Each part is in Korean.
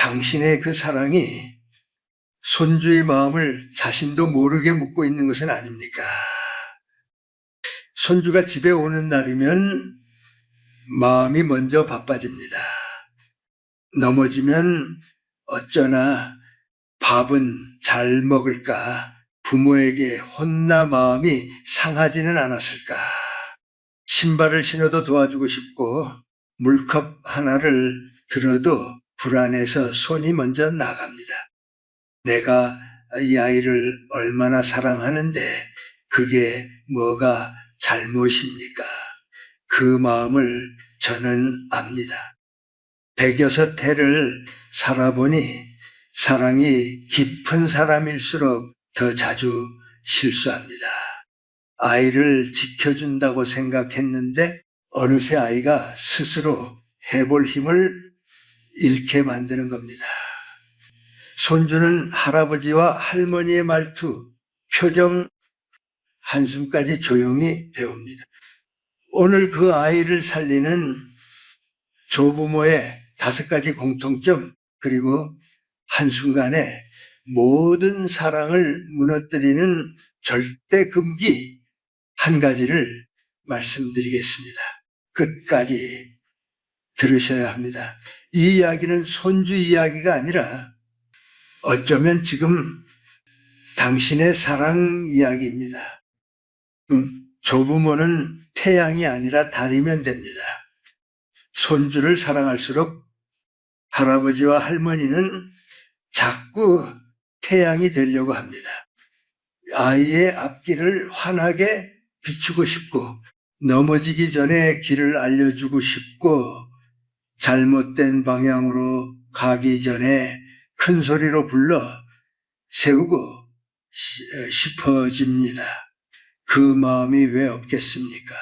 당신의 그 사랑이 손주의 마음을 자신도 모르게 묻고 있는 것은 아닙니까? 손주가 집에 오는 날이면 마음이 먼저 바빠집니다. 넘어지면 어쩌나 밥은 잘 먹을까, 부모에게 혼나 마음이 상하지는 않았을까. 신발을 신어도 도와주고 싶고 물컵 하나를 들어도 불안해서 손이 먼저 나갑니다. 내가 이 아이를 얼마나 사랑하는데 그게 뭐가 잘못입니까? 그 마음을 저는 압니다. 106해를 살아보니 사랑이 깊은 사람일수록 더 자주 실수합니다. 아이를 지켜준다고 생각했는데 어느새 아이가 스스로 해볼 힘을 잃게 만드는 겁니다. 손주는 할아버지와 할머니의 말투, 표정, 한숨까지 조용히 배웁니다. 오늘 그 아이를 살리는 조부모의 5가지 공통점, 그리고 한순간에 모든 사랑을 무너뜨리는 절대 금기 한 가지를 말씀드리겠습니다. 끝까지 들으셔야 합니다. 이 이야기는 손주 이야기가 아니라 어쩌면 지금 당신의 사랑 이야기입니다. 조부모는 태양이 아니라 달이면 됩니다. 손주를 사랑할수록 할아버지와 할머니는 자꾸 태양이 되려고 합니다. 아이의 앞길을 환하게 비추고 싶고 넘어지기 전에 길을 알려주고 싶고 잘못된 방향으로 가기 전에 큰 소리로 불러 세우고 싶어집니다. 그 마음이 왜 없겠습니까?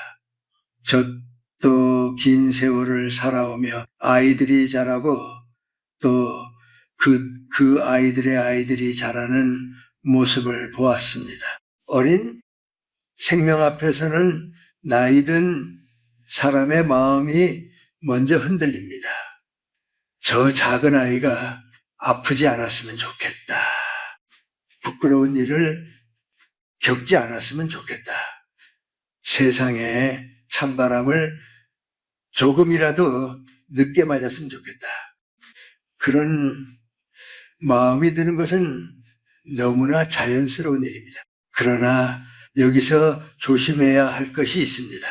저도 긴 세월을 살아오며 아이들이 자라고 또 그 아이들의 아이들이 자라는 모습을 보았습니다. 어린 생명 앞에서는 나이든 사람의 마음이 먼저 흔들립니다. 저 작은 아이가 아프지 않았으면 좋겠다. 부끄러운 일을 겪지 않았으면 좋겠다. 세상에 찬바람을 조금이라도 늦게 맞았으면 좋겠다. 그런 마음이 드는 것은 너무나 자연스러운 일입니다. 그러나 여기서 조심해야 할 것이 있습니다.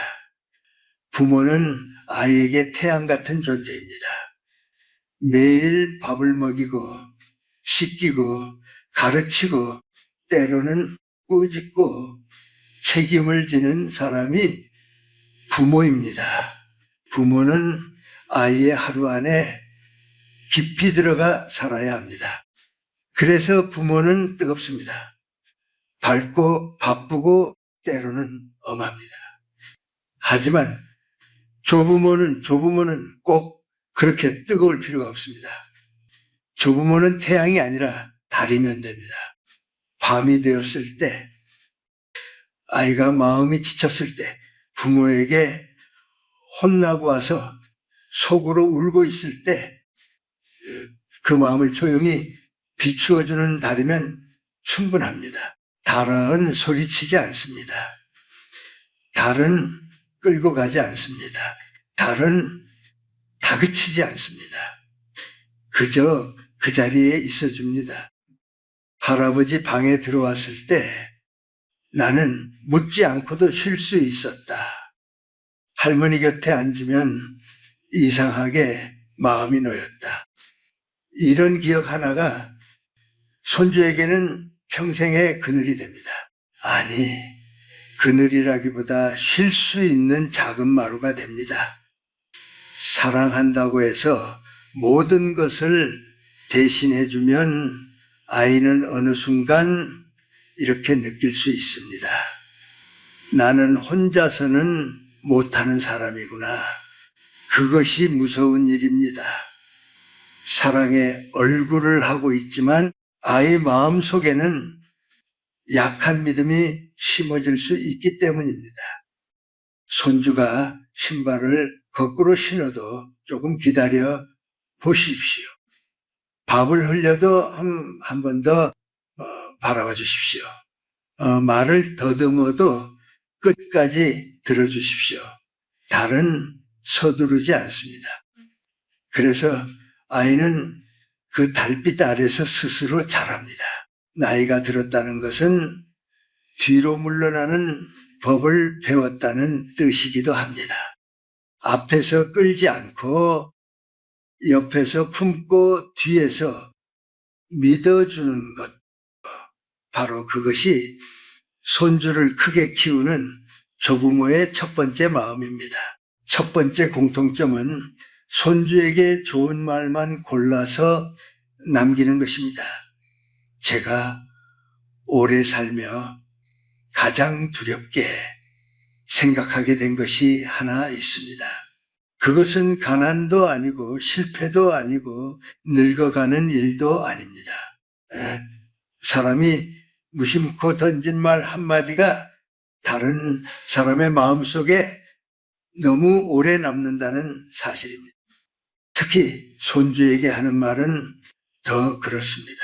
부모는 아이에게 태양 같은 존재입니다. 매일 밥을 먹이고 씻기고 가르치고 때로는 꾸짖고 책임을 지는 사람이 부모입니다. 부모는 아이의 하루 안에 깊이 들어가 살아야 합니다. 그래서 부모는 뜨겁습니다. 밝고 바쁘고 때로는 엄합니다. 하지만 조부모는 꼭 그렇게 뜨거울 필요가 없습니다. 조부모는 태양이 아니라 달이면 됩니다. 밤이 되었을 때, 아이가 마음이 지쳤을 때, 부모에게 혼나고 와서 속으로 울고 있을 때 그 마음을 조용히 비추어주는 달이면 충분합니다. 달은 소리치지 않습니다. 달은 끌고 가지 않습니다. 달은 다그치지 않습니다. 그저 그 자리에 있어줍니다. 할아버지 방에 들어왔을 때 나는 묻지 않고도 쉴 수 있었다. 할머니 곁에 앉으면 이상하게 마음이 놓였다. 이런 기억 하나가 손주에게는 평생의 그늘이 됩니다. 아니, 그늘이라기보다 쉴 수 있는 작은 마루가 됩니다. 사랑한다고 해서 모든 것을 대신해주면 아이는 어느 순간 이렇게 느낄 수 있습니다. 나는 혼자서는 못하는 사람이구나. 그것이 무서운 일입니다. 사랑의 얼굴을 하고 있지만 아이 마음속에는 약한 믿음이 심어질 수 있기 때문입니다. 손주가 신발을 거꾸로 신어도 조금 기다려 보십시오. 밥을 흘려도 한 번 더 바라봐 주십시오. 말을 더듬어도 끝까지 들어주십시오. 달은 서두르지 않습니다. 그래서 아이는 그 달빛 아래서 스스로 자랍니다. 나이가 들었다는 것은 뒤로 물러나는 법을 배웠다는 뜻이기도 합니다. 앞에서 끌지 않고 옆에서 품고 뒤에서 믿어주는 것, 바로 그것이 손주를 크게 키우는 조부모의 첫 번째 마음입니다. 첫 번째 공통점은 손주에게 좋은 말만 골라서 남기는 것입니다. 제가 오래 살며 가장 두렵게 생각하게 된 것이 하나 있습니다. 그것은 가난도 아니고 실패도 아니고 늙어가는 일도 아닙니다. 사람이 무심코 던진 말 한마디가 다른 사람의 마음속에 너무 오래 남는다는 사실입니다. 특히 손주에게 하는 말은 더 그렇습니다.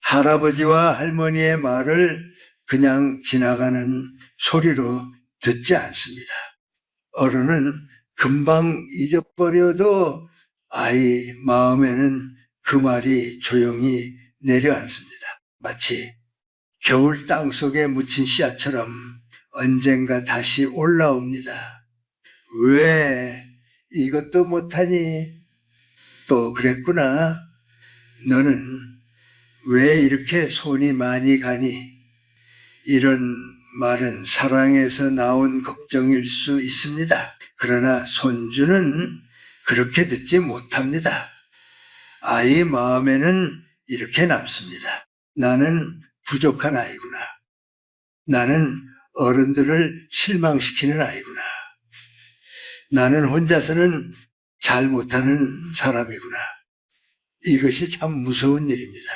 할아버지와 할머니의 말을 그냥 지나가는 소리로 듣지 않습니다. 어른은 금방 잊어버려도 아이 마음에는 그 말이 조용히 내려앉습니다. 마치 겨울 땅속에 묻힌 씨앗처럼 언젠가 다시 올라옵니다. 왜 이것도 못하니? 또 그랬구나. 너는 왜 이렇게 손이 많이 가니? 이런 말은 사랑에서 나온 걱정일 수 있습니다. 그러나 손주는 그렇게 듣지 못합니다. 아이 마음에는 이렇게 남습니다. 나는 부족한 아이구나. 나는 어른들을 실망시키는 아이구나. 나는 혼자서는 잘 못하는 사람이구나. 이것이 참 무서운 일입니다.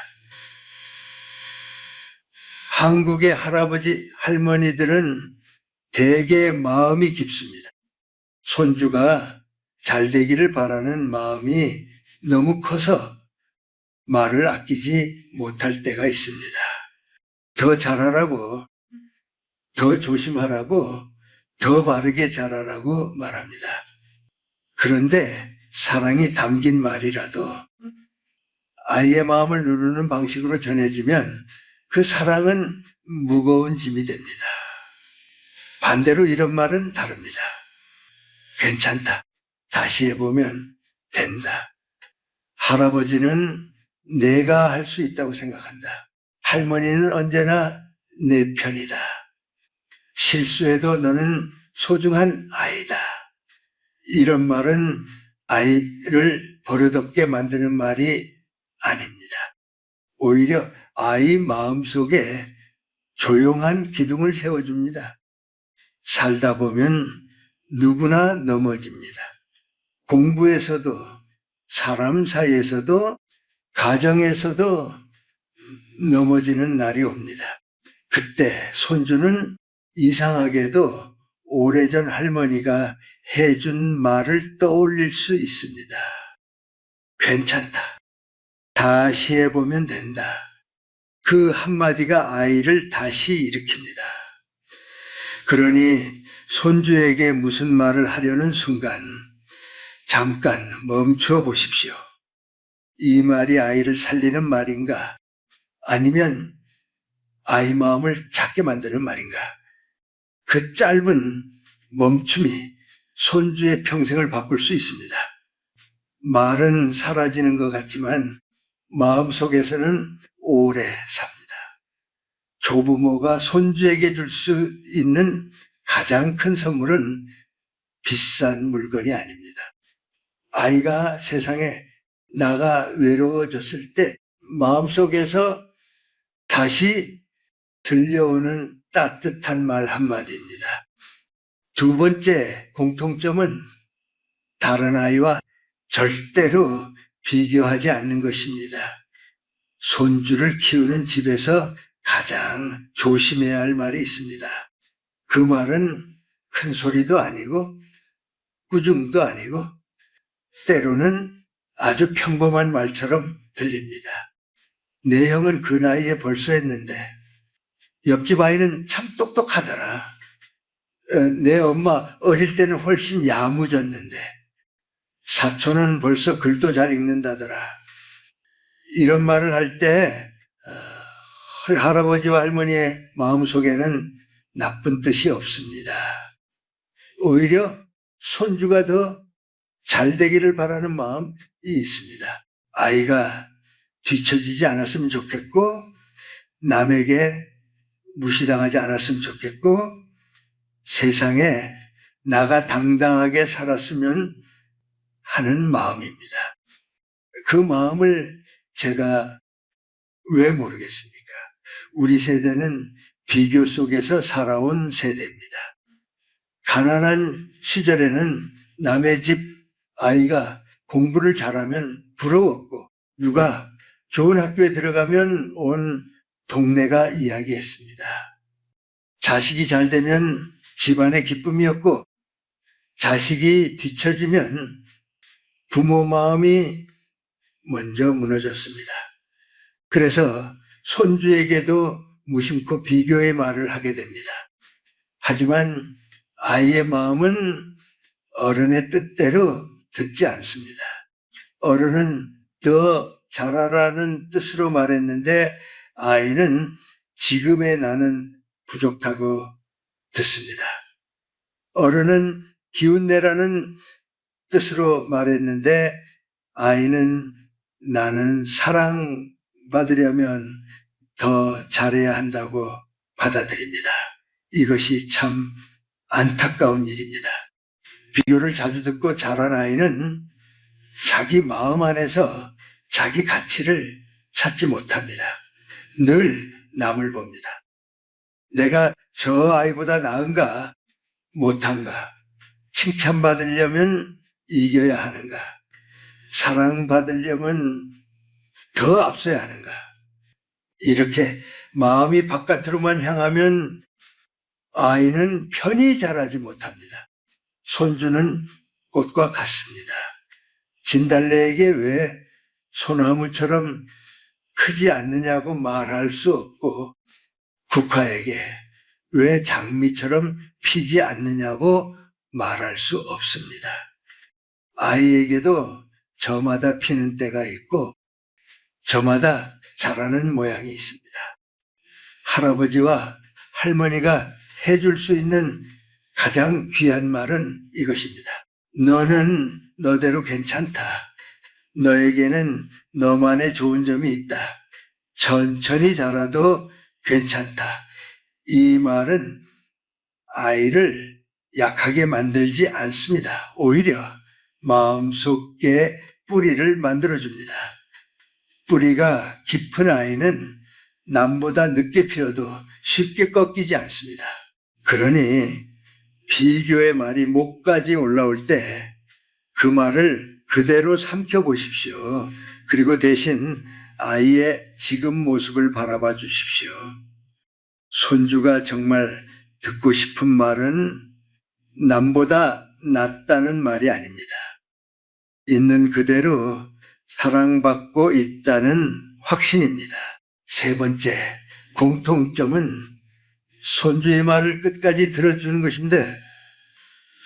한국의 할아버지, 할머니들은 대개 마음이 깊습니다. 손주가 잘 되기를 바라는 마음이 너무 커서 말을 아끼지 못할 때가 있습니다. 더 잘하라고, 더 조심하라고, 더 바르게 잘하라고 말합니다. 그런데 사랑이 담긴 말이라도 아이의 마음을 누르는 방식으로 전해지면 그 사랑은 무거운 짐이 됩니다. 반대로 이런 말은 다릅니다. 괜찮다. 다시 해보면 된다. 할아버지는 내가 할 수 있다고 생각한다. 할머니는 언제나 내 편이다. 실수해도 너는 소중한 아이다. 이런 말은 아이를 버릇없게 만드는 말이 아닙니다. 오히려 아이 마음속에 조용한 기둥을 세워줍니다. 살다 보면 누구나 넘어집니다. 공부에서도, 사람 사이에서도, 가정에서도 넘어지는 날이 옵니다. 그때 손주는 이상하게도 오래전 할머니가 해준 말을 떠올릴 수 있습니다. 괜찮다. 다시 해보면 된다. 그 한마디가 아이를 다시 일으킵니다. 그러니 손주에게 무슨 말을 하려는 순간 잠깐 멈춰 보십시오. 이 말이 아이를 살리는 말인가? 아니면 아이 마음을 작게 만드는 말인가? 그 짧은 멈춤이 손주의 평생을 바꿀 수 있습니다. 말은 사라지는 것 같지만 마음속에서는 오래 삽니다. 조부모가 손주에게 줄 수 있는 가장 큰 선물은 비싼 물건이 아닙니다. 아이가 세상에 나가 외로워졌을 때 마음속에서 다시 들려오는 따뜻한 말 한마디입니다. 두 번째 공통점은 다른 아이와 절대로 비교하지 않는 것입니다. 손주를 키우는 집에서 가장 조심해야 할 말이 있습니다. 그 말은 큰 소리도 아니고 꾸중도 아니고 때로는 아주 평범한 말처럼 들립니다. 내 형은 그 나이에 벌써 했는데 옆집 아이는 참 똑똑하더라. 내 엄마 어릴 때는 훨씬 야무졌는데 사촌은 벌써 글도 잘 읽는다더라. 이런 말을 할 때 할아버지와 할머니의 마음속에는 나쁜 뜻이 없습니다. 오히려 손주가 더 잘 되기를 바라는 마음이 있습니다. 아이가 뒤처지지 않았으면 좋겠고 남에게 무시당하지 않았으면 좋겠고 세상에 나가 당당하게 살았으면 하는 마음입니다. 그 마음을 제가 왜 모르겠습니까? 우리 세대는 비교 속에서 살아온 세대입니다. 가난한 시절에는 남의 집 아이가 공부를 잘하면 부러웠고 누가 좋은 학교에 들어가면 온 동네가 이야기했습니다. 자식이 잘 되면 집안의 기쁨이었고 자식이 뒤처지면 부모 마음이 먼저 무너졌습니다. 그래서 손주에게도 무심코 비교의 말을 하게 됩니다. 하지만 아이의 마음은 어른의 뜻대로 듣지 않습니다. 어른은 더 잘하라는 뜻으로 말했는데 아이는 지금의 나는 부족하고 듣습니다. 어른은 기운내라는 뜻으로 말했는데 아이는 나는 사랑받으려면 더 잘해야 한다고 받아들입니다. 이것이 참 안타까운 일입니다. 비교를 자주 듣고 자란 아이는 자기 마음 안에서 자기 가치를 찾지 못합니다. 늘 남을 봅니다. 내가 저 아이보다 나은가 못한가, 칭찬받으려면 이겨야 하는가, 사랑받으려면 더 앞서야 하는가, 이렇게 마음이 바깥으로만 향하면 아이는 편히 자라지 못합니다. 손주는 꽃과 같습니다. 진달래에게 왜 소나무처럼 크지 않느냐고 말할 수 없고 국화에게 왜 장미처럼 피지 않느냐고 말할 수 없습니다. 아이에게도 저마다 피는 때가 있고 저마다 자라는 모양이 있습니다. 할아버지와 할머니가 해줄 수 있는 가장 귀한 말은 이것입니다. 너는 너대로 괜찮다. 너에게는 너만의 좋은 점이 있다. 천천히 자라도 괜찮다. 이 말은 아이를 약하게 만들지 않습니다. 오히려 마음속에 뿌리를 만들어줍니다. 뿌리가 깊은 아이는 남보다 늦게 피어도 쉽게 꺾이지 않습니다. 그러니 비교의 말이 목까지 올라올 때 그 말을 그대로 삼켜보십시오. 그리고 대신 아이의 지금 모습을 바라봐 주십시오. 손주가 정말 듣고 싶은 말은 남보다 낫다는 말이 아닙니다. 있는 그대로 사랑받고 있다는 확신입니다. 세 번째, 공통점은 손주의 말을 끝까지 들어주는 것인데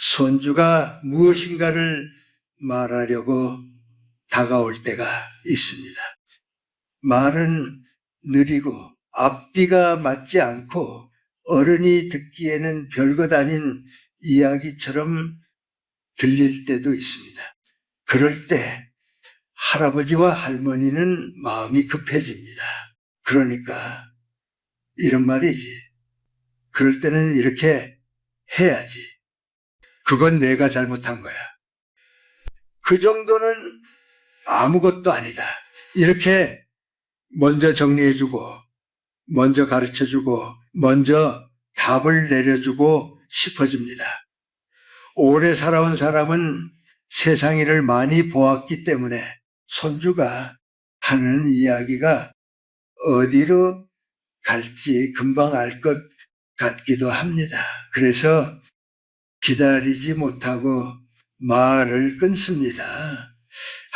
손주가 무엇인가를 말하려고 다가올 때가 있습니다. 말은 느리고 앞뒤가 맞지 않고 어른이 듣기에는 별것 아닌 이야기처럼 들릴 때도 있습니다. 그럴 때 할아버지와 할머니는 마음이 급해집니다. 그러니까 이런 말이지. 그럴 때는 이렇게 해야지. 그건 내가 잘못한 거야. 그 정도는 아무것도 아니다. 이렇게 먼저 정리해주고, 먼저 가르쳐주고, 먼저 답을 내려주고 싶어집니다. 오래 살아온 사람은 세상 일을 많이 보았기 때문에 손주가 하는 이야기가 어디로 갈지 금방 알 것 같기도 합니다. 그래서 기다리지 못하고 말을 끊습니다.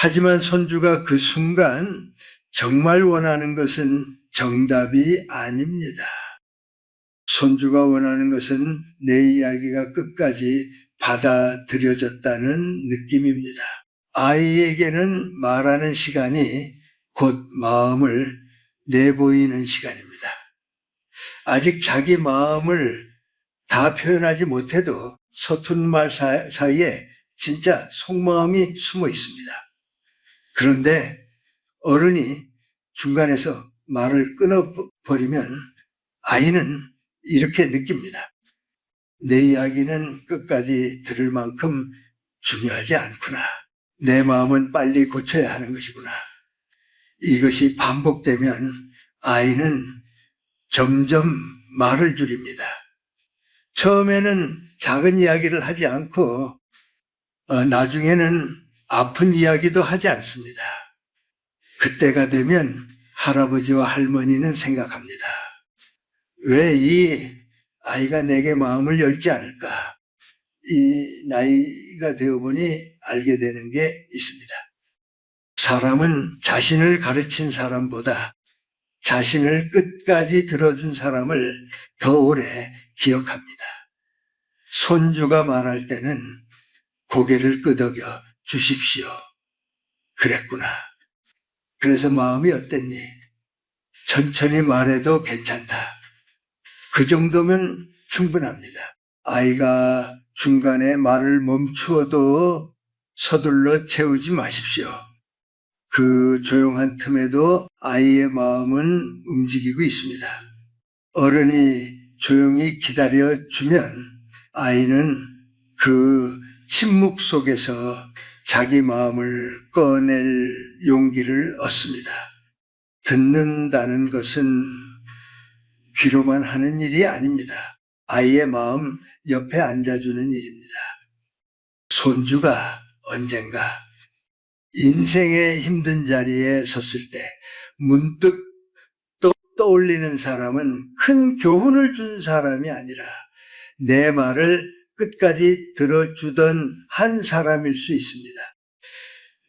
하지만 손주가 그 순간 정말 원하는 것은 정답이 아닙니다. 손주가 원하는 것은 내 이야기가 끝까지 받아들여졌다는 느낌입니다. 아이에게는 말하는 시간이 곧 마음을 내보이는 시간입니다. 아직 자기 마음을 다 표현하지 못해도 서툰 말 사이에 진짜 속마음이 숨어 있습니다. 그런데 어른이 중간에서 말을 끊어버리면 아이는 이렇게 느낍니다. 내 이야기는 끝까지 들을 만큼 중요하지 않구나. 내 마음은 빨리 고쳐야 하는 것이구나. 이것이 반복되면 아이는 점점 말을 줄입니다. 처음에는 작은 이야기를 하지 않고 나중에는 아픈 이야기도 하지 않습니다. 그때가 되면 할아버지와 할머니는 생각합니다. 왜 이 아이가 내게 마음을 열지 않을까? 이 나이가 되어보니 알게 되는 게 있습니다. 사람은 자신을 가르친 사람보다 자신을 끝까지 들어준 사람을 더 오래 기억합니다. 손주가 말할 때는 고개를 끄덕여 주십시오. 그랬구나. 그래서 마음이 어땠니? 천천히 말해도 괜찮다. 그 정도면 충분합니다. 아이가 중간에 말을 멈추어도 서둘러 채우지 마십시오. 그 조용한 틈에도 아이의 마음은 움직이고 있습니다. 어른이 조용히 기다려주면 아이는 그 침묵 속에서 자기 마음을 꺼낼 용기를 얻습니다. 듣는다는 것은 귀로만 하는 일이 아닙니다. 아이의 마음 옆에 앉아주는 일입니다. 손주가 언젠가 인생의 힘든 자리에 섰을 때 문득 떠올리는 사람은 큰 교훈을 준 사람이 아니라 내 말을 끝까지 들어주던 한 사람일 수 있습니다.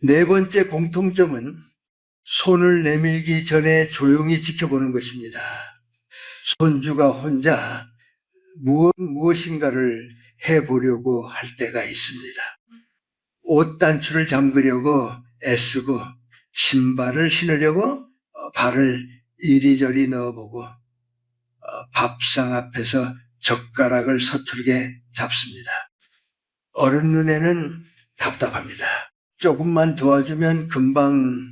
네 번째 공통점은 손을 내밀기 전에 조용히 지켜보는 것입니다. 손주가 혼자 무엇인가를 해보려고 할 때가 있습니다. 옷 단추를 잠그려고 애쓰고 신발을 신으려고 발을 이리저리 넣어보고 밥상 앞에서 젓가락을 서투르게 잡습니다. 어른 눈에는 답답합니다. 조금만 도와주면 금방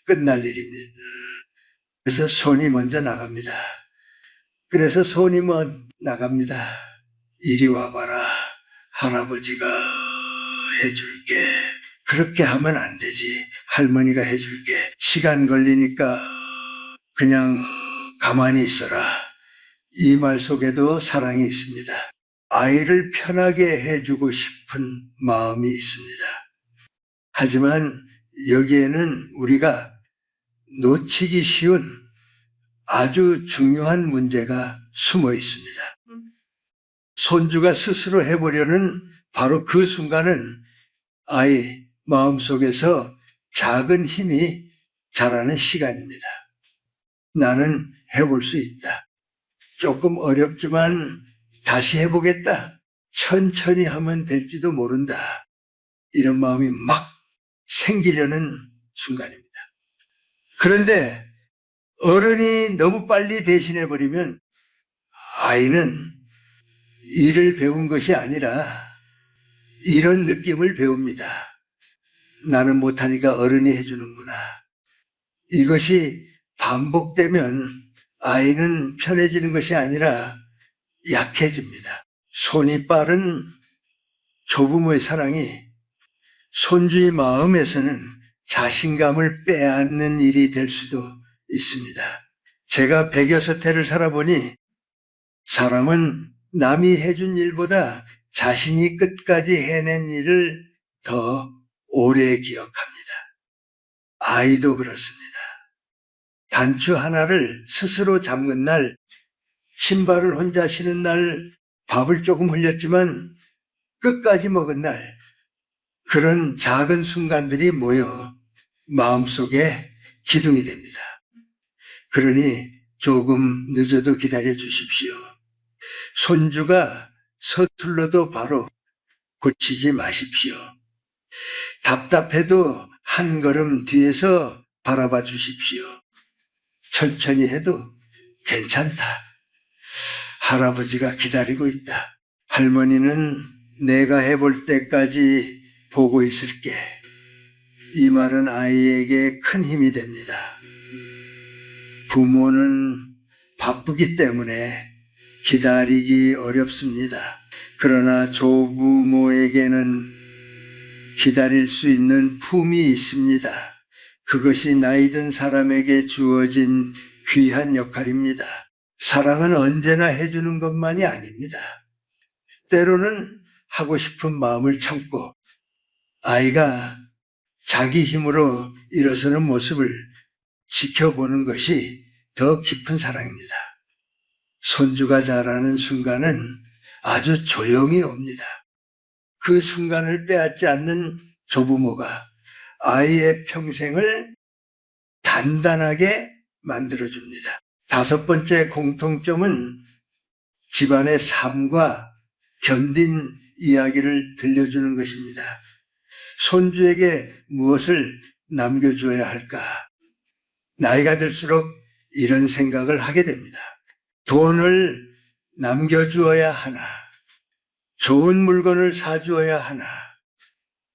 끝날 일입니다. 그래서 손이 먼저 나갑니다. 이리 와봐라. 할아버지가 해줄게. 그렇게 하면 안 되지. 할머니가 해줄게. 시간 걸리니까 그냥 가만히 있어라. 이 말 속에도 사랑이 있습니다. 아이를 편하게 해주고 싶은 마음이 있습니다. 하지만 여기에는 우리가 놓치기 쉬운 아주 중요한 문제가 숨어 있습니다. 손주가 스스로 해보려는 바로 그 순간은 아이 마음속에서 작은 힘이 자라는 시간입니다. 나는 해볼 수 있다. 조금 어렵지만 다시 해보겠다. 천천히 하면 될지도 모른다. 이런 마음이 막 생기려는 순간입니다. 그런데 어른이 너무 빨리 대신해버리면 아이는 일을 배운 것이 아니라 이런 느낌을 배웁니다. 나는 못하니까 어른이 해주는구나. 이것이 반복되면 아이는 편해지는 것이 아니라 약해집니다. 손이 빠른 조부모의 사랑이 손주의 마음에서는 자신감을 빼앗는 일이 될 수도 있습니다. 제가 100여섯 해를 살아보니 사람은 남이 해준 일보다 자신이 끝까지 해낸 일을 더 오래 기억합니다. 아이도 그렇습니다. 단추 하나를 스스로 잠근 날, 신발을 혼자 신은 날, 밥을 조금 흘렸지만 끝까지 먹은 날, 그런 작은 순간들이 모여 마음속에 기둥이 됩니다. 그러니 조금 늦어도 기다려 주십시오. 손주가 서툴러도 바로 고치지 마십시오. 답답해도 한 걸음 뒤에서 바라봐 주십시오. 천천히 해도 괜찮다. 할아버지가 기다리고 있다. 할머니는 내가 해볼 때까지 보고 있을게. 이 말은 아이에게 큰 힘이 됩니다. 부모는 바쁘기 때문에 기다리기 어렵습니다. 그러나 조부모에게는 기다릴 수 있는 품이 있습니다. 그것이 나이 든 사람에게 주어진 귀한 역할입니다. 사랑은 언제나 해주는 것만이 아닙니다. 때로는 하고 싶은 마음을 참고 아이가 자기 힘으로 일어서는 모습을 지켜보는 것이 더 깊은 사랑입니다. 손주가 자라는 순간은 아주 조용히 옵니다. 그 순간을 빼앗지 않는 조부모가 아이의 평생을 단단하게 만들어줍니다. 다섯 번째 공통점은 집안의 삶과 견딘 이야기를 들려주는 것입니다. 손주에게 무엇을 남겨주어야 할까? 나이가 들수록 이런 생각을 하게 됩니다. 돈을 남겨주어야 하나? 좋은 물건을 사주어야 하나?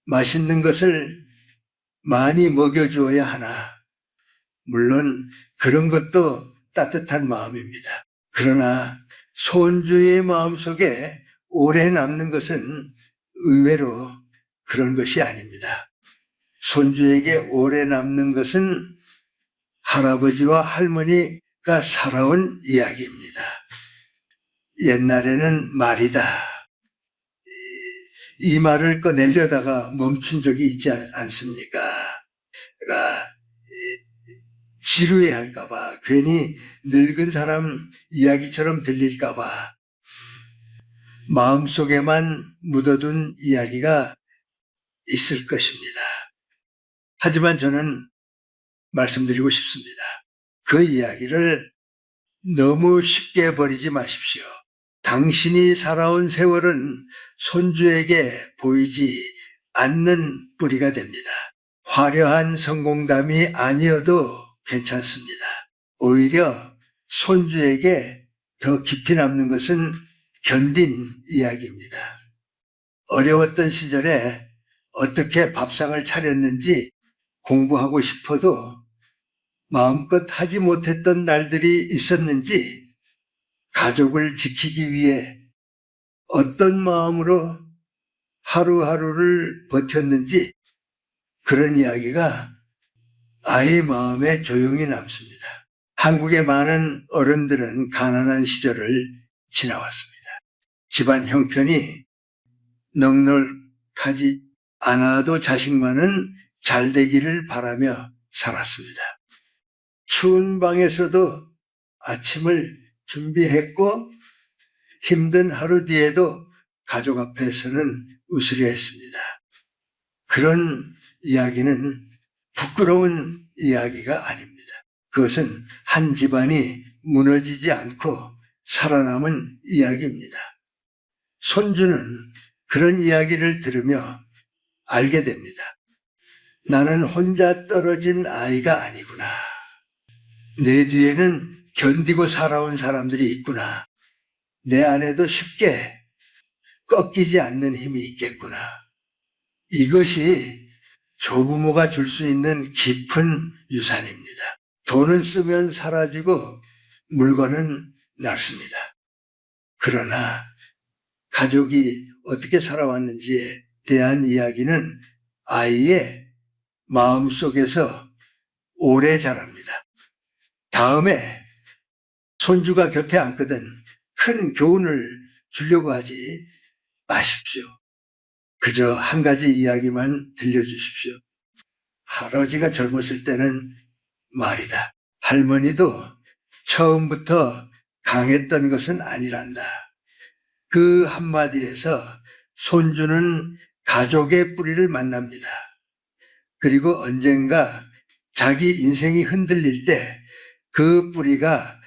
맛있는 것을 많이 먹여주어야 하나? 물론 그런 것도 따뜻한 마음입니다. 그러나 손주의 마음속에 오래 남는 것은 의외로 그런 것이 아닙니다. 손주에게 오래 남는 것은 할아버지와 할머니가 살아온 이야기입니다. 옛날에는 말이다. 이 말을 꺼내려다가 멈춘 적이 있지 않습니까? 그러니까 지루해할까봐, 괜히 늙은 사람 이야기처럼 들릴까봐 마음속에만 묻어둔 이야기가 있을 것입니다. 하지만 저는 말씀드리고 싶습니다. 그 이야기를 너무 쉽게 버리지 마십시오. 당신이 살아온 세월은 손주에게 보이지 않는 뿌리가 됩니다. 화려한 성공담이 아니어도 괜찮습니다. 오히려 손주에게 더 깊이 남는 것은 견딘 이야기입니다. 어려웠던 시절에 어떻게 밥상을 차렸는지 공부하고 싶어도 마음껏 하지 못했던 날들이 있었는지, 가족을 지키기 위해 어떤 마음으로 하루하루를 버텼는지, 그런 이야기가 아이 마음에 조용히 남습니다. 한국의 많은 어른들은 가난한 시절을 지나왔습니다. 집안 형편이 넉넉하지 않아도 자식만은 잘 되기를 바라며 살았습니다. 추운 방에서도 아침을 준비했고 힘든 하루 뒤에도 가족 앞에서는 웃으려 했습니다. 그런 이야기는 부끄러운 이야기가 아닙니다. 그것은 한 집안이 무너지지 않고 살아남은 이야기입니다. 손주는 그런 이야기를 들으며 알게 됩니다. 나는 혼자 떨어진 아이가 아니구나. 내 뒤에는 견디고 살아온 사람들이 있구나. 내 안에도 쉽게 꺾이지 않는 힘이 있겠구나. 이것이 조부모가 줄 수 있는 깊은 유산입니다. 돈은 쓰면 사라지고 물건은 낡습니다. 그러나 가족이 어떻게 살아왔는지에 대한 이야기는 아이의 마음속에서 오래 자랍니다. 다음에 손주가 곁에 앉거든 큰 교훈을 주려고 하지 마십시오. 그저 한 가지 이야기만 들려주십시오. 할아버지가 젊었을 때는 말이다. 할머니도 처음부터 강했던 것은 아니란다. 그 한마디에서 손주는 가족의 뿌리를 만납니다. 그리고 언젠가 자기 인생이 흔들릴 때 그 뿌리가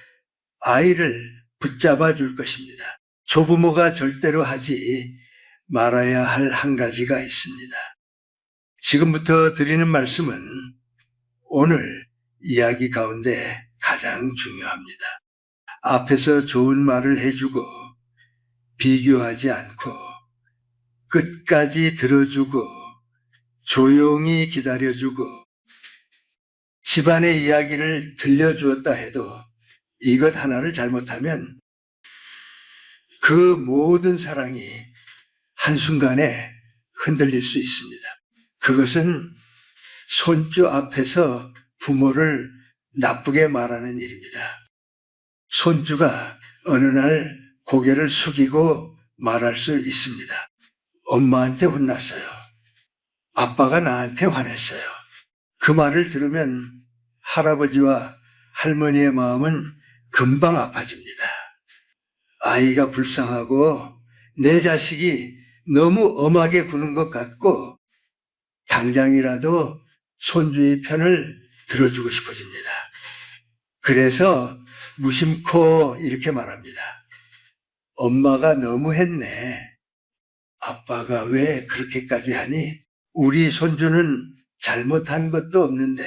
아이를 붙잡아 줄 것입니다. 조부모가 절대로 하지 말아야 할 한 가지가 있습니다. 지금부터 드리는 말씀은 오늘 이야기 가운데 가장 중요합니다. 앞에서 좋은 말을 해주고 비교하지 않고 끝까지 들어주고 조용히 기다려주고 집안의 이야기를 들려주었다 해도 이것 하나를 잘못하면 그 모든 사랑이 한순간에 흔들릴 수 있습니다. 그것은 손주 앞에서 부모를 나쁘게 말하는 일입니다. 손주가 어느 날 고개를 숙이고 말할 수 있습니다. 엄마한테 혼났어요. 아빠가 나한테 화냈어요. 그 말을 들으면 할아버지와 할머니의 마음은 금방 아파집니다. 아이가 불쌍하고 내 자식이 너무 엄하게 구는 것 같고 당장이라도 손주의 편을 들어주고 싶어집니다. 그래서 무심코 이렇게 말합니다. 엄마가 너무 했네. 아빠가 왜 그렇게까지 하니? 우리 손주는 잘못한 것도 없는데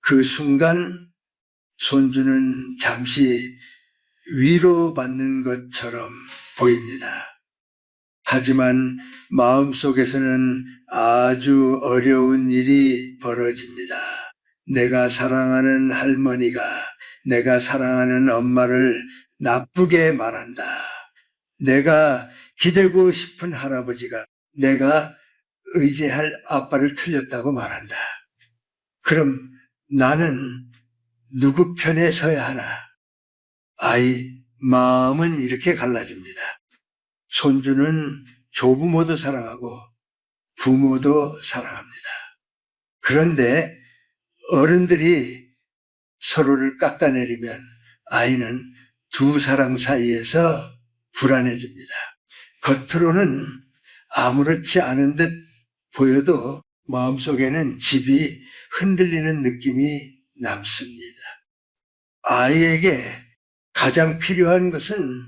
그 순간 손주는 잠시 위로받는 것처럼 보입니다. 하지만 마음속에서는 아주 어려운 일이 벌어집니다. 내가 사랑하는 할머니가 내가 사랑하는 엄마를 나쁘게 말한다. 내가 기대고 싶은 할아버지가 내가 의지할 아빠를 틀렸다고 말한다. 그럼 나는 누구 편에 서야 하나? 아이 마음은 이렇게 갈라집니다. 손주는 조부모도 사랑하고 부모도 사랑합니다. 그런데 어른들이 서로를 깎아내리면 아이는 두 사랑 사이에서 불안해집니다. 겉으로는 아무렇지 않은 듯 보여도 마음속에는 집이 흔들리는 느낌이 남습니다. 아이에게 가장 필요한 것은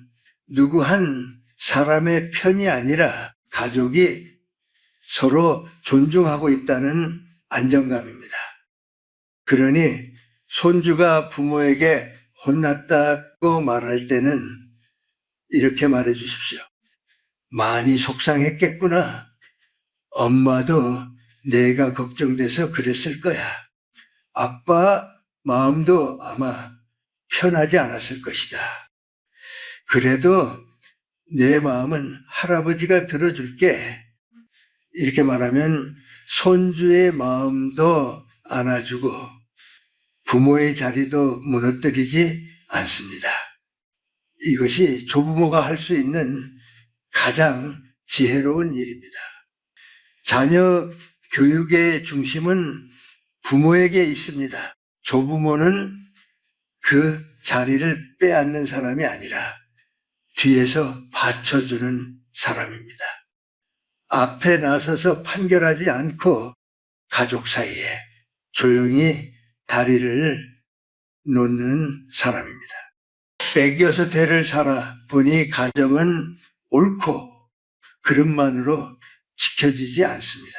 누구 한 사람의 편이 아니라 가족이 서로 존중하고 있다는 안정감입니다. 그러니 손주가 부모에게 혼났다고 말할 때는 이렇게 말해 주십시오. 많이 속상했겠구나. 엄마도 내가 걱정돼서 그랬을 거야. 아빠 마음도 아마 편하지 않았을 것이다. 그래도 내 마음은 할아버지가 들어줄게. 이렇게 말하면 손주의 마음도 안아주고 부모의 자리도 무너뜨리지 않습니다. 이것이 조부모가 할 수 있는 가장 지혜로운 일입니다. 자녀 교육의 중심은 부모에게 있습니다. 조부모는 그 자리를 빼앗는 사람이 아니라 뒤에서 받쳐주는 사람입니다. 앞에 나서서 판결하지 않고 가족 사이에 조용히 다리를 놓는 사람입니다. 106해를 살아보니 가정은 옳고 그릇만으로 지켜지지 않습니다.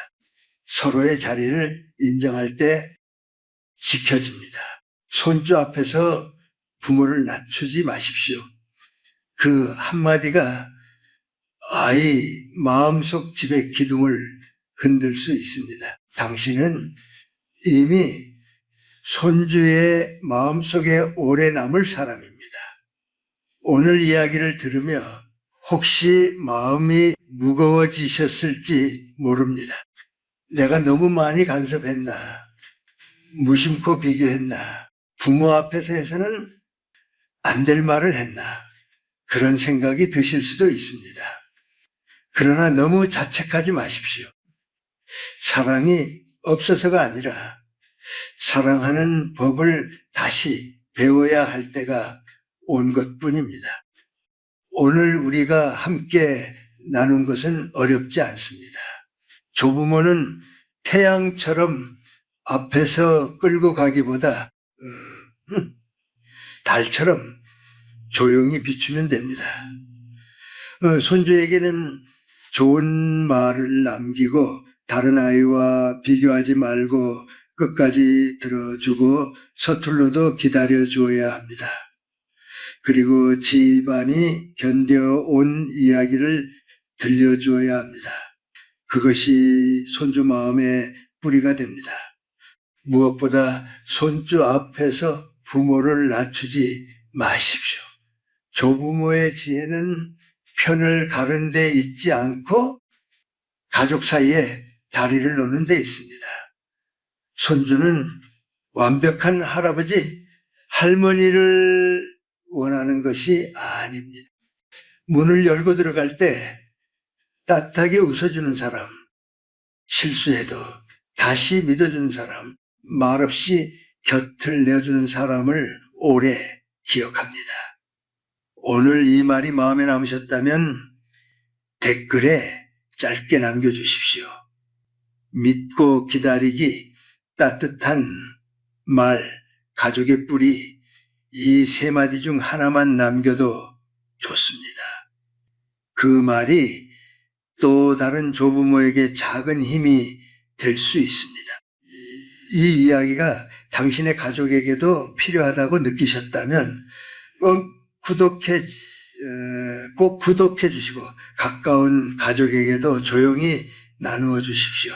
서로의 자리를 인정할 때 지켜집니다. 손주 앞에서 부모를 낮추지 마십시오. 그 한마디가 아이 마음속 집의 기둥을 흔들 수 있습니다. 당신은 이미 손주의 마음속에 오래 남을 사람입니다. 오늘 이야기를 들으며 혹시 마음이 무거워지셨을지 모릅니다. 내가 너무 많이 간섭했나? 무심코 비교했나? 부모 앞에서 해서는 안 될 말을 했나? 그런 생각이 드실 수도 있습니다. 그러나 너무 자책하지 마십시오. 사랑이 없어서가 아니라 사랑하는 법을 다시 배워야 할 때가 온 것뿐입니다. 오늘 우리가 함께 나눈 것은 어렵지 않습니다. 조부모는 태양처럼 앞에서 끌고 가기보다 달처럼 조용히 비추면 됩니다. 손주에게는 좋은 말을 남기고 다른 아이와 비교하지 말고 끝까지 들어주고 서툴러도 기다려줘야 합니다. 그리고 집안이 견뎌온 이야기를 들려줘야 합니다. 그것이 손주 마음의 뿌리가 됩니다. 무엇보다 손주 앞에서 부모를 낮추지 마십시오. 조부모의 지혜는 편을 가른 데 있지 않고 가족 사이에 다리를 놓는 데 있습니다. 손주는 완벽한 할아버지, 할머니를 원하는 것이 아닙니다. 문을 열고 들어갈 때 따뜻하게 웃어주는 사람, 실수해도 다시 믿어주는 사람, 말없이 곁을 내어주는 사람을 오래 기억합니다. 오늘 이 말이 마음에 남으셨다면 댓글에 짧게 남겨주십시오. 믿고 기다리기, 따뜻한 말, 가족의 뿌리, 이 세 마디 중 하나만 남겨도 좋습니다. 그 말이 또 다른 조부모에게 작은 힘이 될 수 있습니다. 이 이야기가 당신의 가족에게도 필요하다고 느끼셨다면 꼭 구독해 주시고 가까운 가족에게도 조용히 나누어 주십시오.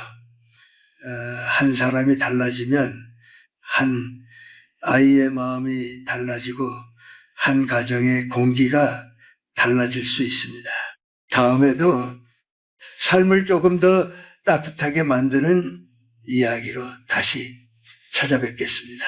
한 사람이 달라지면 한 아이의 마음이 달라지고 한 가정의 공기가 달라질 수 있습니다. 다음에도 삶을 조금 더 따뜻하게 만드는 이야기로 다시 찾아뵙겠습니다.